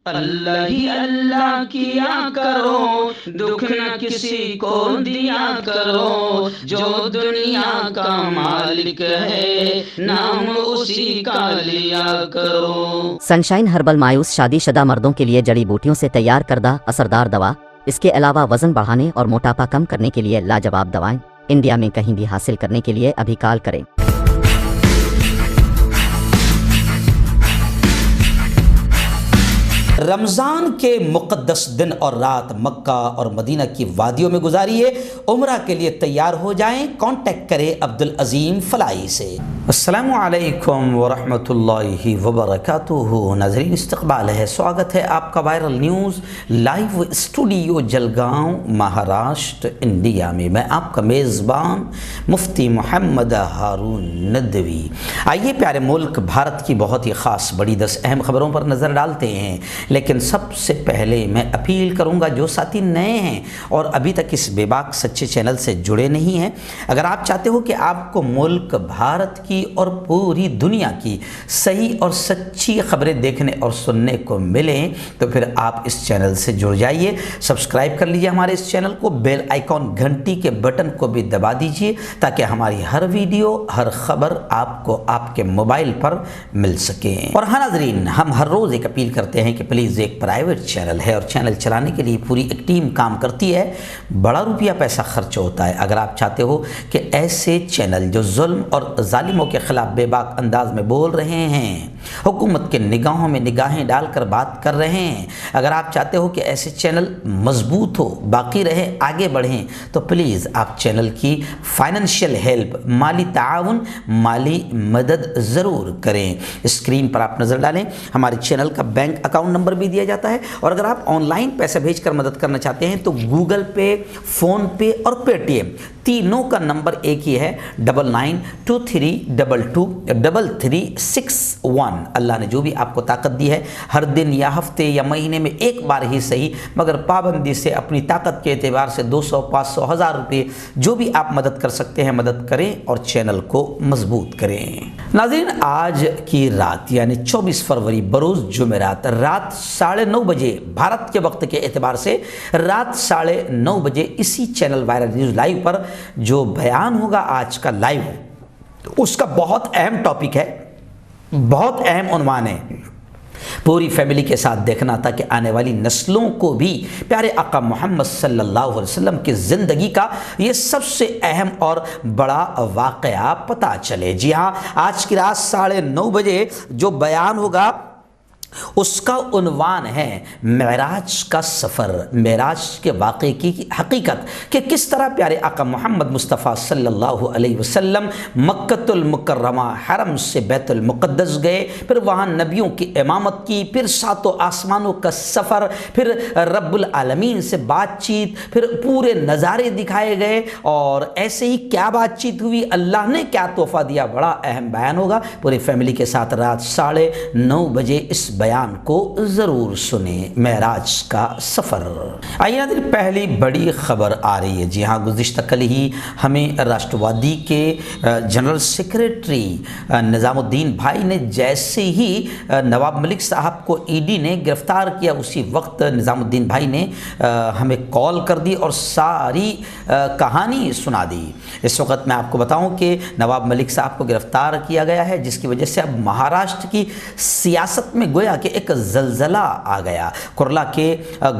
اللہ ہی اللہ کیا کرو، دکھ نہ کسی کو دیا کرو، جو دنیا کا مالک ہے نام اسی کا لیا کرو۔ سنشائن ہربل مایوس شادی شدہ مردوں کے لیے جڑی بوٹیوں سے تیار کردہ اثردار دوا، اس کے علاوہ وزن بڑھانے اور موٹاپا کم کرنے کے لیے لاجواب دوائیں انڈیا میں کہیں بھی حاصل کرنے کے لیے ابھی کال کریں۔ رمضان کے مقدس دن اور رات مکہ اور مدینہ کی وادیوں میں گزاریے، عمرہ کے لیے تیار ہو جائیں۔ کانٹیکٹ کریں عبدالعظیم فلاحی سے۔ السلام علیکم ورحمۃ اللہ وبرکاتہ۔ ناظرین، استقبال ہے، سواگت ہے آپ کا viral news live studio Jalgaon, Maharashtra, India میں۔ میں آپ کا میزبان مفتی محمد ہارون ندوی۔ آئیے پیارے ملک بھارت کی بہت ہی خاص بڑی 10 اہم خبروں پر نظر ڈالتے ہیں، لیکن سب سے پہلے میں اپیل کروں گا جو ساتھی نئے ہیں اور ابھی تک اس بے باک سچے چینل سے جڑے نہیں ہیں، اگر آپ چاہتے ہو کہ آپ کو ملک بھارت کی اور پوری دنیا کی صحیح اور سچی خبریں دیکھنے اور سننے کو ملیں تو پھر آپ اس چینل سے جڑ جائیے، سبسکرائب کر لیجیے ہمارے اس چینل کو، بیل آئیکن گھنٹی کے بٹن کو بھی دبا دیجیے تاکہ ہماری ہر ویڈیو، ہر خبر آپ کو آپ کے موبائل پر مل سکے۔ اور ہاں ناظرین، ہم ہر روز ایک اپیل کرتے ہیں کہ پلیز ایک پرائیویٹ چینل ہے اور چینل چلانے کے لیے پوری ایک ٹیم کام کرتی ہے، بڑا روپیہ پیسہ خرچ ہوتا ہے۔ اگر آپ چاہتے ہو کہ ایسے چینل جو ظلم اور ظالموں کے خلاف بے باک انداز میں بول رہے ہیں، حکومت کے نگاہوں میں نگاہیں ڈال کر بات کر رہے ہیں، اگر آپ چاہتے ہو کہ ایسے چینل مضبوط ہو، باقی رہے، آگے بڑھیں، تو پلیز آپ چینل کی فائنینشیل ہیلپ، مالی تعاون، مالی مدد ضرور کریں۔ اسکرین پر آپ نظر ڈالیں، ہمارے چینل کا بینک اکاؤنٹ نمبر بھی دیا جاتا ہے، اور اگر آپ آن لائن پیسے بھیج کر مدد کرنا چاہتے ہیں تو گوگل پے، فون پے اور پے ٹی ایم تینوں کا نمبر ایک ہی ہے، 9923223361۔ اللہ نے جو بھی آپ کو طاقت دی ہے، ہر دن یا ہفتے یا مہینے میں ایک بار ہی صحیح مگر پابندی سے اپنی طاقت کے اعتبار سے 200، 500، 1000 روپے جو بھی آپ مدد کر سکتے ہیں مدد کریں اور چینل کو مضبوط کریں۔ ناظرین، آج کی رات یعنی 24 فروری بروز جمعرات رات 9:30 بجے بھارت کے وقت کے اعتبار سے رات 9:30 بجے اسی چینل وائرل نیوز لائیو پر جو بیان ہوگا آج کا لائیو، اس کا بہت اہم ٹاپک ہے، بہت اہم عنوان ہے، پوری فیملی کے ساتھ دیکھنا تاکہ آنے والی نسلوں کو بھی پیارے آقا محمد صلی اللہ علیہ وسلم کی زندگی کا یہ سب سے اہم اور بڑا واقعہ پتہ چلے۔ جی ہاں، آج کی رات 9:30 بجے جو بیان ہوگا اس کا عنوان ہے معراج کا سفر، معراج کے واقعے کی حقیقت، کہ کس طرح پیارے آقا محمد مصطفیٰ صلی اللہ علیہ وسلم مکۃ المکرمہ حرم سے بیت المقدس گئے، پھر وہاں نبیوں کی امامت کی، پھر 7 آسمانوں کا سفر، پھر رب العالمین سے بات چیت، پھر پورے نظارے دکھائے گئے، اور ایسے ہی کیا بات چیت ہوئی، اللہ نے کیا تحفہ دیا، بڑا اہم بیان ہوگا۔ پوری فیملی کے ساتھ رات 9:30 بجے اس بیان کو ضرور سنیں، معراج کا سفر۔ آئیے ناظرین، پہلی بڑی خبر آ رہی ہے۔ جی ہاں، گزشتہ کل ہی ہمیں راشٹروادی کے جنرل سیکریٹری نظام الدین بھائی نے جیسے ہی نواب ملک صاحب کو ای ڈی نے گرفتار کیا، اسی وقت نظام الدین بھائی نے ہمیں کال کر دی اور ساری کہانی سنا دی۔ اس وقت میں آپ کو بتاؤں کہ نواب ملک صاحب کو گرفتار کیا گیا ہے، جس کی وجہ سے اب مہاراشٹر کی سیاست میں گویا کہ ایک زلزلہ آ گیا۔ کرلا کے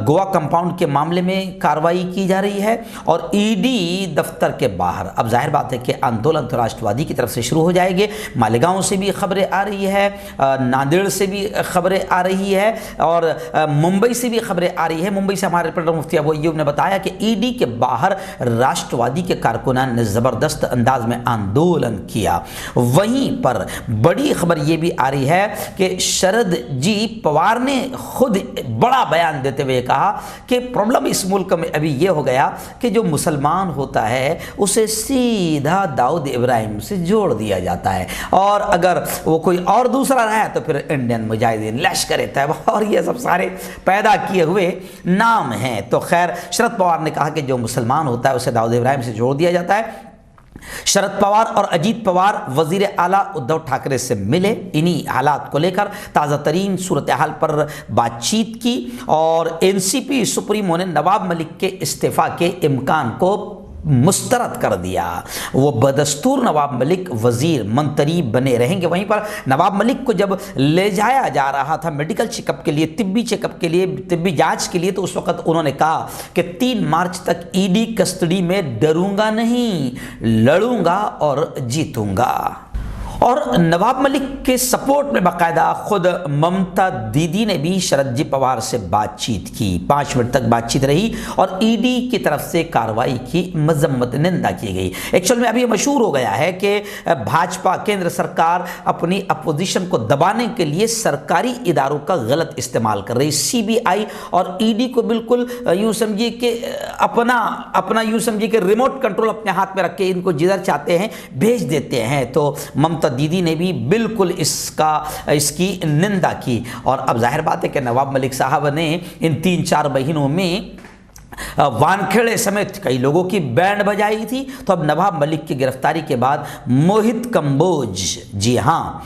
گوا کمپاؤنڈ کے معاملے میں کارروائی کی جا رہی ہے، اور ای ڈی دفتر کے باہر اب ظاہر بات ہے کہ آندولن تو راشٹروادی کی طرف سے شروع ہو جائے گے۔ مالیگاؤں سے بھی خبریں آ رہی ہے، ناندیڑ سے بھی خبریں آ رہی ہے، اور ممبئی سے بھی خبریں آ رہی ہے۔ ممبئی سے ہمارے رپورٹر مفتی ابو ایوب نے بتایا کہ ای ڈی کے باہر راشٹروادی کے کارکنان نے زبردست انداز میں آندولن کیا۔ وہیں پر بڑی خبر یہ بھی آ رہی ہے کہ شرد جی پوار نے خود بڑا بیان دیتے ہوئے کہا کہ پرابلم اس ملک میں ابھی یہ ہو گیا کہ جو مسلمان ہوتا ہے اسے سیدھا داؤد ابراہیم سے جوڑ دیا جاتا ہے، اور اگر وہ کوئی اور دوسرا رہا تو پھر انڈین مجاہدین، لشکر طیبہ اور یہ سب سارے پیدا کیے ہوئے نام ہیں۔ تو خیر، شرد پوار نے کہا کہ جو مسلمان ہوتا ہے اسے داؤد ابراہیم سے جوڑ دیا جاتا ہے۔ शरद पवार और अजीत पवार वजीर आला उद्धव ठाकरे से मिले, इन्हीं हालात को लेकर ताज़ा तरीन सूरत हाल पर बातचीत की और एनसीपी सुप्रीमो ने नवाब मलिक के इस्तीफा के इम्कान को मुस्तरद कर दिया। वो बदस्तूर नवाब मलिक वजीर मंत्री बने रहेंगे। वहीं पर नवाब मलिक को जब ले जाया जा रहा था मेडिकल चेकअप के लिए, तिब्बी चेकअप के लिए, तिब्बी जांच के लिए, तो उस वक्त उन्होंने कहा कि 3 मार्च तक ईडी कस्टडी में डरूंगा नहीं, लड़ूंगा और जीतूंगा। और नवाब मलिक के सपोर्ट में बाकायदा खुद ममता दीदी ने भी शरद जी पवार से बातचीत की। 5 मिनट तक बातचीत रही और ईडी की तरफ से कार्रवाई की मजम्मत निंदा की गई। एक्चुअल में अभी मशहूर हो गया है कि भाजपा केंद्र सरकार अपनी अपोजिशन को दबाने के लिए सरकारी इदारों का गलत इस्तेमाल कर रही। सीबीआई और ईडी को बिल्कुल यूँ समझिए कि अपना यूँ समझिए कि रिमोट कंट्रोल अपने हाथ में रख के इनको जिधर चाहते हैं भेज देते हैं। तो ममता दीदी ने भी बिल्कुल इसकी निंदा की। और अब जाहिर बात है कि नवाब मलिक साहब ने इन 3-4 महीनों में वानखेड़े समेत कई लोगों की बैंड बजाई थी। तो अब नवाब मलिक की गिरफ्तारी के बाद मोहित कंबोज, जी हाँ,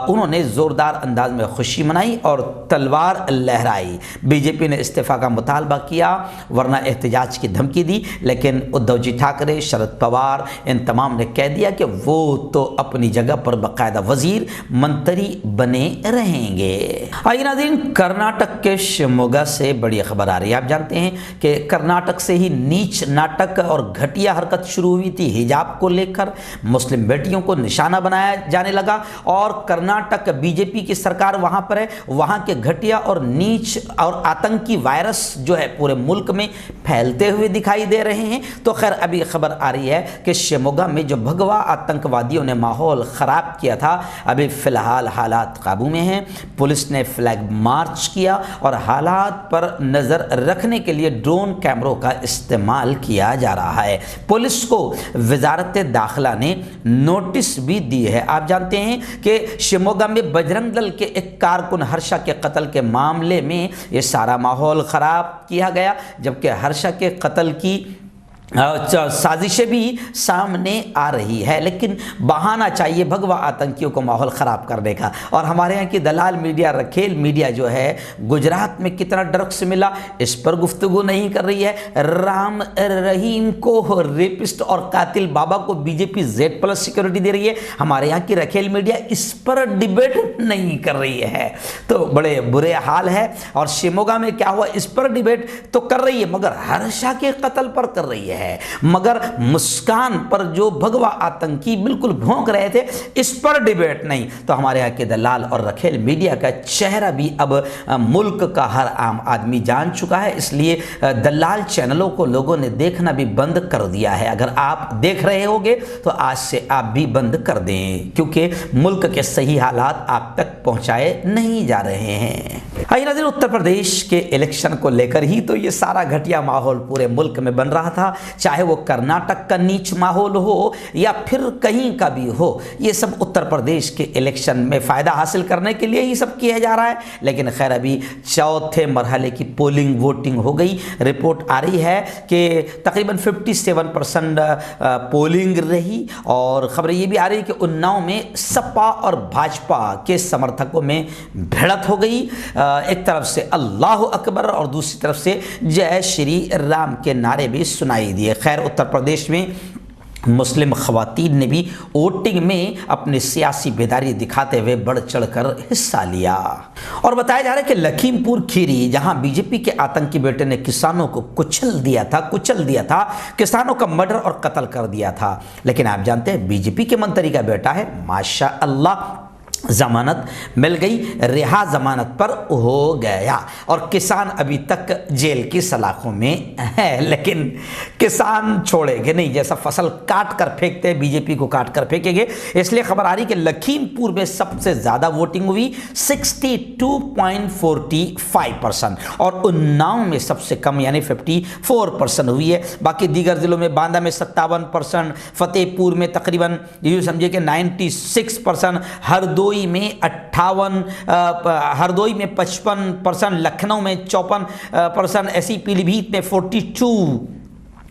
उन्होंने ज़ोरदार अंदाज में खुशी मनाई और तलवार लहराई। बीजेपी ने इस्तीफ़ा का मुतालबा किया वरना एहतजाज की धमकी दी, लेकिन उद्धव जी ठाकरे, शरद पवार, इन तमाम ने कह दिया कि वो तो अपनी जगह पर बाकायदा वजीर मंत्री बने रहेंगे। आइए नाज़रीन, कर्नाटक के शिवमोगा से बड़ी खबर आ रही है। आप जानते हैं कि कर्नाटक से ही नीच नाटक और घटिया हरकत शुरू हुई थी। हिजाब को लेकर मुस्लिम बेटियों को निशाना बनाया जाने लगा और कर्नाटक बीजेपी की सरकार वहां पर है। वहां के घटिया और नीच और आतंकी वायरस जो है पूरे मुल्क में फैलते हुए दिखाई दे रहे हैं। तो खैर अभी खबर आ रही है कि शिवमोगा में जो भगवा आतंकवादियों ने माहौल ख़राब किया था, अभी फ़िलहाल हालात काबू में हैं। पुलिस ने फ्लैग मार्च किया और हालात पर नज़र रखने के लिए ड्रोन कैमरों का इस्तेमाल किया जा रहा है। पुलिस को वजारत दाखिला ने नोटिस भी दी है। आप जानते हैं कि शिवमोगा में बजरंग दल के एक कारकुन हर्षा के कत्ल के मामले में ये सारा माहौल ख़राब किया गया, जबकि हर्षा के कत्ल की साजिशें भी सामने आ रही है, लेकिन बहाना चाहिए भगवा आतंकियों को माहौल ख़राब करने का। और हमारे यहाँ की दलाल मीडिया, रखेल मीडिया जो है, गुजरात में कितना ड्रग्स मिला इस पर गुफ्तगू नहीं कर रही है। राम रहीम को, रेपिस्ट और कातिल बाबा को बीजेपी Z+ सिक्योरिटी दे रही है, हमारे यहाँ की रखेल मीडिया इस पर डिबेट नहीं कर रही है। तो बड़े बुरे हाल है। और शिवमोगा में क्या हुआ इस पर डिबेट तो कर रही है, मगर हर्षा के कत्ल पर कर रही है। मगर मुस्कान पर जो भगवा आतंकी बिल्कुल भौंक रहे थे इस पर डिबेट नहीं। तो हमारे यहाँ के दलाल और रखेल मीडिया का चेहरा भी अब मुल्क का हर आम आदमी जान चुका है, इसलिए दलाल चैनलों को लोगों ने देखना भी बंद कर दिया है। अगर आप देख रहे होंगे तो आज से आप भी बंद कर दें, क्योंकि मुल्क के सही हालात आप तक पहुंचाए नहीं जा रहे हैं। आइए नाज़रीन, उत्तर प्रदेश के इलेक्शन को लेकर ही तो ये सारा घटिया माहौल पूरे मुल्क में बन रहा था, चाहे वो कर्नाटक का नीच माहौल हो या फिर कहीं का भी हो। ये सब उत्तर प्रदेश के इलेक्शन में फ़ायदा हासिल करने के लिए ही सब किया जा रहा है। लेकिन खैर अभी चौथे मरहले की पोलिंग वोटिंग हो गई। रिपोर्ट आ रही है कि तकरीबन 57% पोलिंग रही और खबर ये भी आ रही है कि उन्नाव में सपा और भाजपा के समर्थकों में भिड़त हो गई। एक तरफ से अल्लाह अकबर और दूसरी तरफ से जय श्री राम के नारे भी सुनाई दिए। खैर उत्तर प्रदेश में मुस्लिम ख़वातीन ने भी वोटिंग में अपनी सियासी बेदारी दिखाते हुए बढ़ चढ़कर हिस्सा लिया। और बताया जा रहा है कि लखीमपुर खीरी, जहां बीजेपी के आतंकी बेटे ने किसानों को कुचल दिया था, किसानों का मर्डर और कत्ल कर दिया था, लेकिन आप जानते हैं बीजेपी के मंत्री का बेटा है, माशा अल्लाह, जमानत मिल गई, रिहा जमानत पर हो गया और किसान अभी तक जेल की सलाखों में है। लेकिन किसान छोड़ेंगे नहीं, जैसा फसल काट कर फेंकते हैं बीजेपी को काट कर फेंकेंगे। इसलिए खबर आ रही कि लखीमपुर में सबसे ज़्यादा वोटिंग हुई 62.45% और उन्नाव में सबसे कम यानी 54% हुई है। बाकी दीगर जिलों में बांदा में 57%, फतेहपुर में तकरीबन यूँ समझिए कि 96%, हरदोई में 58%, हरदोई में 55%, लखनऊ में 54%, ऐसी पीलीभीत में 42%,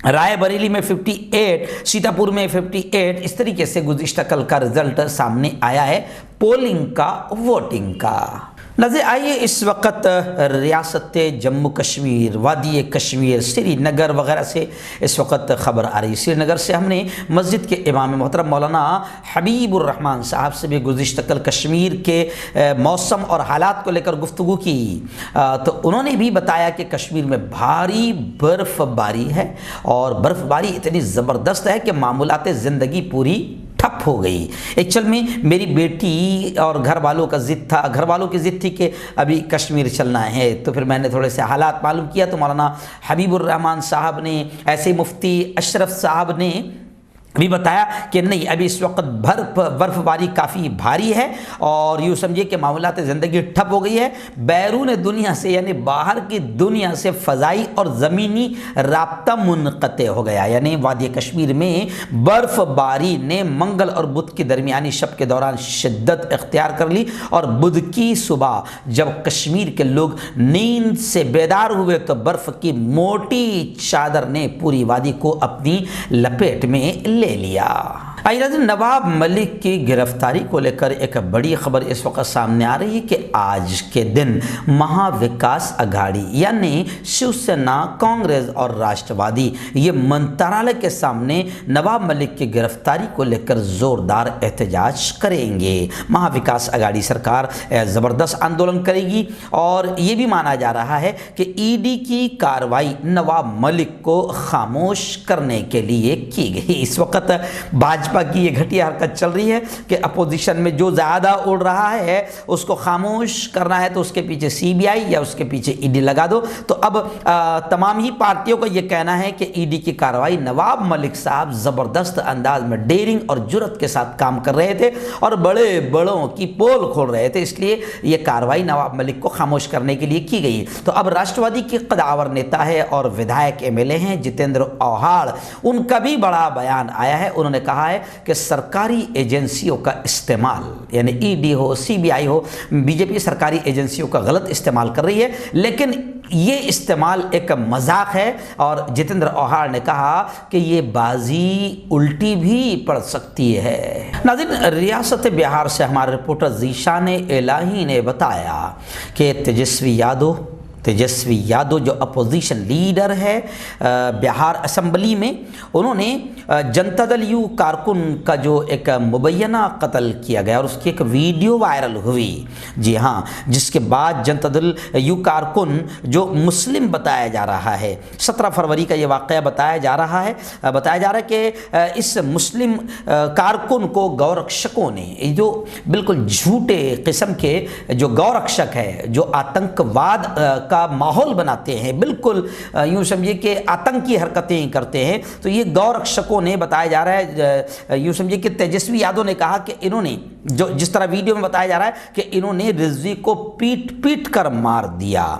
राय बरेली में 58, सीतापुर में 58, इस तरीके से गुज़िश्ता कल का रिजल्ट सामने आया है पोलिंग का, वोटिंग का। नज़र आइए इस वक्त रियासत जम्मू कश्मीर, वादी कश्मीर, श्रीनगर वगैरह से इस वक्त ख़बर आ रही है। श्रीनगर से हमने मस्जिद के इमाम मोहतरम मौलाना हबीबुर रहमान साहब से भी गुज़िश्ता कल कश्मीर के मौसम और हालात को लेकर गुफ्तगू की, तो उन्होंने भी बताया कि कश्मीर में भारी बर्फ़बारी है और बर्फ़बारी इतनी ज़बरदस्त है कि मामूलात ज़िंदगी पूरी ठप हो गई। एक्चुअल में मेरी बेटी और घर वालों का ज़िद था, घर वालों की ज़िद थी कि अभी कश्मीर चलना है, तो फिर मैंने थोड़े से हालात मालूम किया तो मौलाना हबीबुर रहमान साहब ने, ऐसे मुफ्ती अशरफ साहब ने भी बताया कि नहीं, अभी इस वक्त बर्फ़बारी काफ़ी भारी है और यूँ समझिए कि मामलात ज़िंदगी ठप हो गई है। बैरून दुनिया से यानी बाहर की दुनिया से फ़ज़ाई और ज़मीनी राब्ता मुनक़ते हो गया। यानी वादी कश्मीर में बर्फ़बारी ने मंगल और बुध की दरमियानी शब के दौरान शिद्दत इख्तियार कर ली और बुध की सुबह जब कश्मीर के लोग नींद से बेदार हुए तो बर्फ़ की मोटी चादर ने पूरी वादी को अपनी लपेट में ले लिया। नवाब मलिक की गिरफ्तारी को लेकर एक बड़ी खबर इस वक्त सामने आ रही है कि आज के दिन महाविकास अघाड़ी यानी शिवसेना, कांग्रेस और राष्ट्रवादी ये मंत्रालय के सामने नवाब मलिक की गिरफ्तारी को लेकर जोरदार एहतजाज करेंगे। महाविकास अघाड़ी सरकार ज़बरदस्त आंदोलन करेगी और ये भी माना जा रहा है कि ईडी की कार्रवाई नवाब मलिक को खामोश करने के लिए की गई। इस वक्त भाजपा की ये घटिया हरकत चल रही है कि अपोजिशन में जो ज़्यादा उड़ रहा है उसको खामोश करना है तो उसके पीछे सीबीआई या उसके पीछे ईडी लगा दो। तो अब तमाम ही पार्टियों का ये कहना है कि ईडी की कार्रवाई, नवाब मलिक साहब ज़बरदस्त अंदाज में डेयरिंग और जुर्रत के साथ काम कर रहे थे और बड़े बड़ों की पोल खोल रहे थे, इसलिए ये कार्रवाई नवाब मलिक को खामोश करने के लिए की गई। तो अब राष्ट्रवादी के कदावर नेता है और विधायक एमएलए हैं जितेंद्र औहाड़, उनका भी बड़ा बयान आया है। उन्होंने कहा है कि सरकारी एजेंसियों का इस्तेमाल, यानी ईडी हो, सीबीआई हो, बीजेपी सरकारी एजेंसियों का गलत इस्तेमाल कर रही है, लेकिन ये इस्तेमाल एक मजाक है। और जितेंद्र औहाड़ ने कहा कि ये बाजी उल्टी भी पड़ सकती है। नाज़रीन, रियासत बिहार से हमारे रिपोर्टर ज़ीशान इलाही ने बताया कि तेजस्वी यादव जो अपोजिशन लीडर है बिहार असेंबली में, उन्होंने जनता दल यू कारकुन का जो एक मुबैना कत्ल किया गया और उसकी एक वीडियो वायरल हुई। जी हाँ, जिसके बाद जनता दल यू कारकुन जो मुस्लिम बताया जा रहा है, 17 फरवरी का ये वाक़या बताया जा रहा है कि इस मुस्लिम कारकुन को गौरक्षकों ने, जो बिल्कुल झूठे किस्म के जो गौरक्षक है, जो आतंकवाद का माहौल बनाते हैं, बिल्कुल यूँ समझिए कि आतंकी हरकतें करते हैं, तो ये गौरक्षकों ने, बताया जा रहा है, यूँ समझिए कि तेजस्वी यादव ने कहा कि इन्होंने, जो जिस तरह वीडियो में बताया जा रहा है कि इन्होंने रिजवी को पीट कर मार दिया।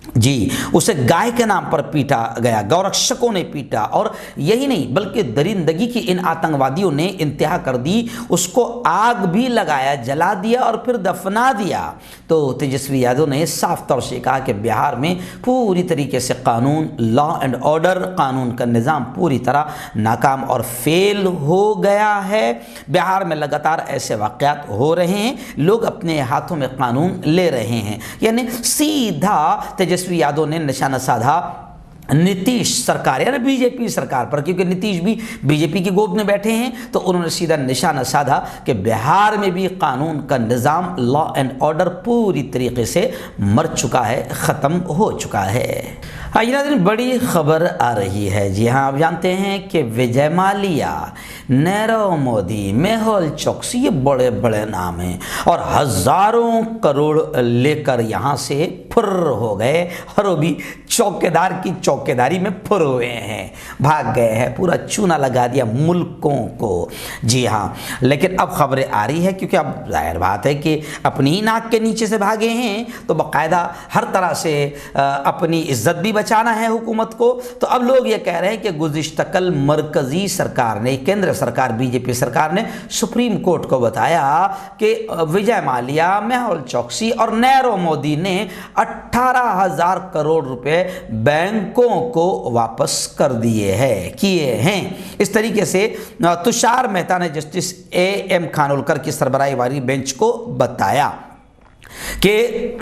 जी, उसे गाय के नाम पर पीटा गया, गौरक्षकों ने पीटा, और यही नहीं बल्कि दरिंदगी की इन आतंकवादियों ने इंतहा कर दी, उसको आग भी लगाया, जला दिया और फिर दफना दिया। तो तेजस्वी यादव ने साफ तौर से कहा कि बिहार में पूरी तरीके से कानून, लॉ एंड ऑर्डर, कानून का निज़ाम पूरी तरह नाकाम और फेल हो गया है। बिहार में लगातार ऐसे वाक़यात हो रहे हैं, लोग अपने हाथों में कानून ले रहे हैं। यानी सीधा तेजस्वी यादव ने निशाना साधा नीतीश सरकार यानी बीजेपी सरकार पर, क्योंकि नीतीश भी बीजेपी की गोद में बैठे हैं, तो उन्होंने सीधा निशाना साधा कि बिहार में भी कानून का निज़ाम, लॉ एंड ऑर्डर पूरी तरीके से मर चुका है, ख़त्म हो चुका है। दिन बड़ी खबर आ रही है। जी हाँ, आप जानते हैं कि विजय माल्या, नीरव मोदी, मेहुल चोकसी, ये बड़े बड़े नाम हैं और हज़ारों करोड़ लेकर यहाँ से फुर्र हो गए और वो भी चौकीदार की चौकीदारी में फुर हुए हैं, भाग गए हैं, पूरा चूना लगा दिया मुल्कों को। जी हाँ, लेकिन अब खबरें आ रही है, क्योंकि अब जाहिर बात है कि अपनी ही नाक के नीचे से भागे हैं, तो बाकायदा हर तरह से अपनी इज्जत भी बचाना है हुकूमत को। तो अब लोग ये कह रहे हैं कि गुज़िश्ता कल मरकज़ी सरकार ने, केंद्र सरकार, बीजेपी सरकार ने सुप्रीम कोर्ट को बताया कि विजय माल्या, मेहुल चोकसी और नीरव मोदी ने 18,000 करोड़ रुपए बैंकों को वापस कर किए हैं। इस तरीके से तुषार मेहता ने जस्टिस AM खानोलकर की सरबराही वाली बेंच को बताया कि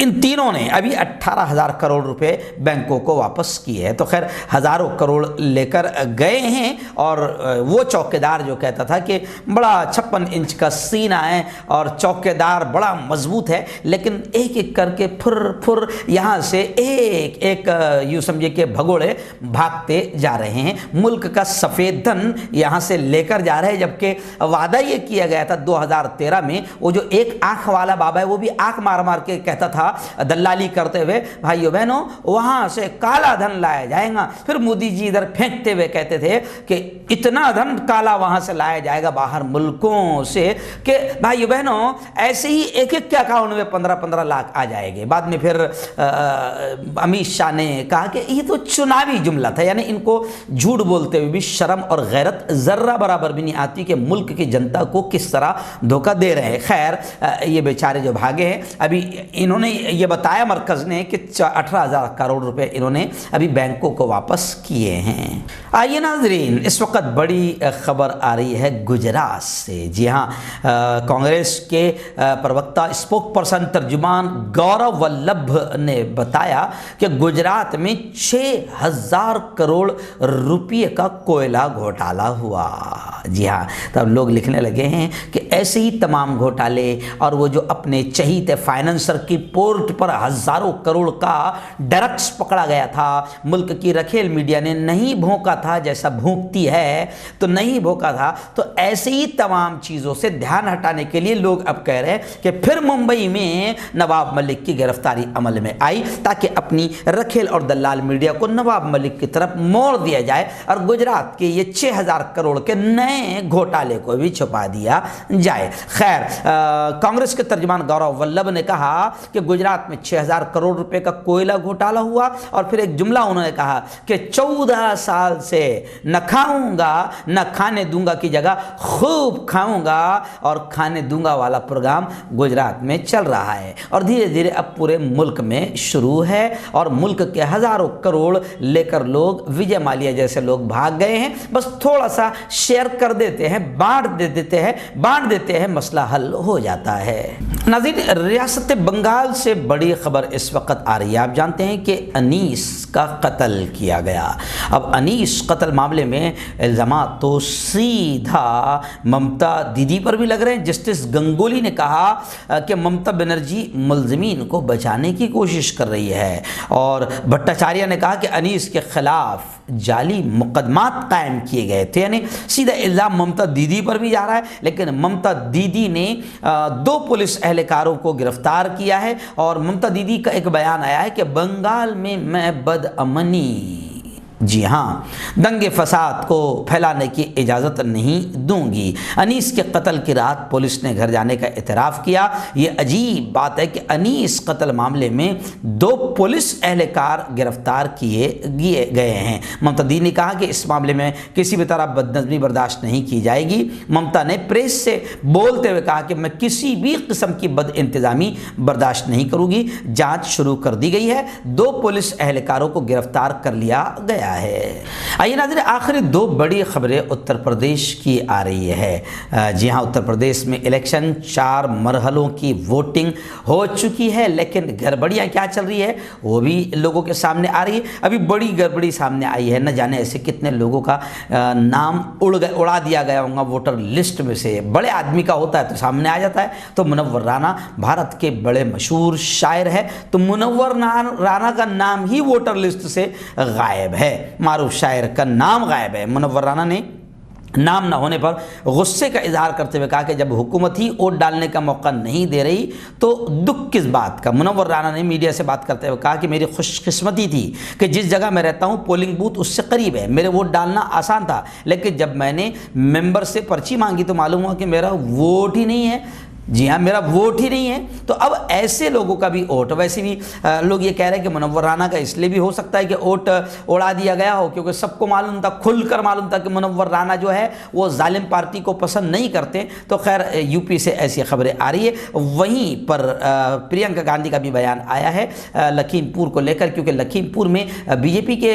इन तीनों ने अभी 18,000 करोड़ रुपए बैंकों को वापस किए हैं। तो खैर हज़ारों करोड़ लेकर गए हैं, और वो चौकीदार जो कहता था कि बड़ा 56 इंच का सीना है और चौकीदार बड़ा मजबूत है, लेकिन एक एक करके फुर यहाँ से एक एक यूँ समझिए कि भगोड़े भागते जा रहे हैं। मुल्क का सफ़ेद धन यहाँ से लेकर जा रहे हैं, जबकि वादा ये किया गया था 2013 में, वो जो एक आँख वाला बाबा है वो भी आँख मार के कहता था दलाली करते हुए, भाइयों बहनों वहां से काला धन लाया जाएगा। फिर मोदी जी इधर फेंकते हुए कहते थे कि इतना धन काला वहां से लाया जाएगा बाहर मुल्कों से कि भाइयों बहनों ऐसे ही एक एक के अकाउंट में 15-15 लाख आ जाएंगे। बाद में फिर अमित शाह ने कहा कि ये तो चुनावी जुमला था, यानी इनको झूठ बोलते हुए भी शर्म और गैरत जर्रा बराबर भी नहीं आती कि मुल्क की जनता को किस तरह धोखा दे रहे हैं। खैर ये बेचारे जो भागे हैं, अभी इन्होंने ये बताया मरकज ने कि 18,000 करोड़ रुपए इन्होंने अभी बैंकों को वापस किए हैं। आइए नाजरीन, इस वक्त बड़ी खबर आ रही है गुजरात से। जी हाँ, कांग्रेस के प्रवक्ता स्पोक पर्सन तर्जुमान गौरव वल्लभ ने बताया कि गुजरात में 6,000 करोड़ रुपये का कोयला घोटाला हुआ। जी हाँ, तब लोग लिखने लगे हैं कि ऐसे ही तमाम घोटाले, और वो जो अपने चहीते फाइनेंसर की पोर्ट पर हजारों करोड़ का ड्रग्स पकड़ा गया था, मुल्क की रखेल मीडिया ने नहीं भोंका था, जैसा भोंकती है तो नहीं भोंका था। तो ऐसे ही तमाम चीज़ों से ध्यान हटाने के लिए लोग अब कह रहे हैं कि फिर मुंबई में नवाब मलिक की गिरफ्तारी अमल में आई, ताकि अपनी रखेल और दलाल मीडिया को नवाब मलिक की तरफ मोड़ दिया जाए और गुजरात के ये 6,000 करोड़ के नए घोटाले को भी छुपा दिया जाए। खैर कांग्रेस के तर्जुमान गौरव वल्लभ ने कहा कि गुजरात में 6,000 करोड़ रुपए का कोयला घोटाला हुआ, और फिर एक जुमला उन्होंने कहा कि 14 साल से न खाऊंगा न खाने दूंगा की जगह खूब खाऊंगा और खाने दूंगा वाला प्रोग्राम गुजरात में चल रहा है, और धीरे धीरे अब पूरे मुल्क में शुरू है। और मुल्क के हजारों करोड़ लेकर लोग, विजय माल्या जैसे लोग भाग गए हैं, बस थोड़ा सा शेयर कर देते हैं, बांट देते हैं, मसला हल हो जाता है। नाज़रीन, रियासत बंगाल से बड़ी खबर इस वक्त आ रही है। आप जानते हैं कि अनीस का कत्ल किया गया। अब अनीस कत्ल मामले में इल्ज़ामात तो सीधा ममता दीदी पर भी लग रहे हैं। जस्टिस गंगोली ने कहा कि ममता बनर्जी मुल्ज़िमीन को बचाने की कोशिश कर रही है, और भट्टाचार्य ने कहा कि अनीस के खिलाफ जाली मुकदमात कायम किए गए थे, यानी सीधा इल्ज़ाम ममता दीदी पर भी जा रहा है। लेकिन ममता दीदी ने 2 पुलिस एहलकारों को गिरफ्तार किया है, और ममता दीदी का एक बयान आया है कि बंगाल में मैं बदअमनी, जी हाँ, दंगे फसाद को फैलाने की इजाज़त नहीं दूंगी। अनीस के कत्ल की रात पुलिस ने घर जाने का इतराफ़ किया। ये अजीब बात है कि अनीस कत्ल मामले में 2 पुलिस एहलकार गिरफ्तार किए गए हैं। ममता दी ने कहा कि इस मामले में किसी भी तरह बदनज़मी बर्दाश्त नहीं की जाएगी। ममता ने प्रेस से बोलते हुए कहा कि मैं किसी भी किस्म की बद इंतज़ामी बर्दाश्त नहीं करूँगी। जाँच शुरू कर दी गई है, 2 पुलिस एहलकारों को गिरफ्तार कर लिया गया है। आइए नाज़रीन, आखिरी 2 बड़ी खबरें उत्तर प्रदेश की आ रही है। जी हाँ, उत्तर प्रदेश में इलेक्शन 4 मरहलों की वोटिंग हो चुकी है, लेकिन गड़बड़ियाँ क्या चल रही है वो भी लोगों के सामने आ रही है। अभी बड़ी गड़बड़ी सामने आई है, न जाने ऐसे कितने लोगों का नाम उड़ा दिया गया होगा वोटर लिस्ट में से। बड़े आदमी का होता है तो सामने आ जाता है। तो मुनव्वर राना भारत के बड़े मशहूर शायर है, तो मुनव्वर राना का नाम ही वोटर लिस्ट से गायब है। मारूफ शायर का नाम गायब है। मुनव्वर राना ने नाम न होने पर गुस्से का इजहार करते हुए कहा कि जब हुकूमत ही वोट डालने का मौका नहीं दे रही तो दुख किस बात का। मुनव्वर राना ने मीडिया से बात करते हुए कहा कि मेरी खुशकिस्मती थी कि जिस जगह मैं रहता हूं पोलिंग बूथ उससे करीब है, मेरे वोट डालना आसान था, लेकिन जब मैंने मेंबर से पर्ची मांगी तो मालूम हुआ कि मेरा वोट ही नहीं है। جی ہاں میرا ووٹ ہی نہیں ہے۔ تو اب ایسے لوگوں کا بھی ووٹ، ویسے بھی لوگ یہ کہہ رہے ہیں کہ منور رانا کا اس لیے بھی ہو سکتا ہے کہ ووٹ اڑا دیا گیا ہو، کیونکہ سب کو معلوم تھا، کھل کر معلوم تھا کہ منور رانا جو ہے وہ ظالم پارٹی کو پسند نہیں کرتے۔ تو خیر یو پی سے ایسی خبریں آ رہی ہے۔ وہیں پر پرینکا گاندھی کا بھی بیان آیا ہے لکھیم پور کو لے کر، کیونکہ لکھیم پور میں بی جے پی کے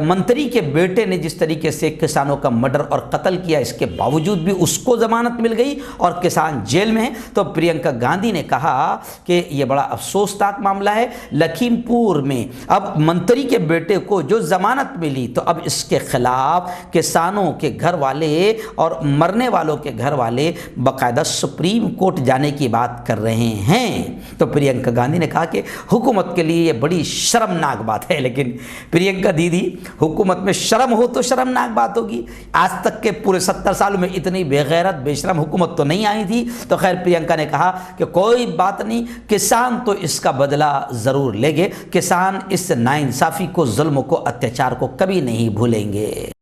منتری کے بیٹے نے جس طریقے سے کسانوں کا مرڈر اور قتل کیا، اس کے باوجود بھی اس کو ضمانت مل گئی اور کسان جیل میں ہیں۔ تو پرینکا گاندھی نے کہا کہ یہ بڑا افسوسناک معاملہ ہے، لکھیم پور میں اب منتری کے بیٹے کو جو ضمانت ملی، تو اب اس کے خلاف کسانوں کے گھر والے اور مرنے والوں کے گھر والے باقاعدہ سپریم کورٹ جانے کی بات کر رہے ہیں۔ تو پرینکا گاندھی نے کہا کہ حکومت کے لیے یہ بڑی شرمناک بات ہے، لیکن پرینکا دیدی حکومت میں شرم ہو تو شرمناک بات ہوگی، آج تک کے پورے 70 سالوں میں اتنی بے غیرت بے شرم حکومت تو نہیں آئی تھی۔ تو خیر پرینکا نے کہا کہ کوئی بات نہیں، کسان تو اس کا بدلہ ضرور لیں گے، کسان اس ناانصافی کو، ظلم کو، اتیاچار کو کبھی نہیں بھولیں گے۔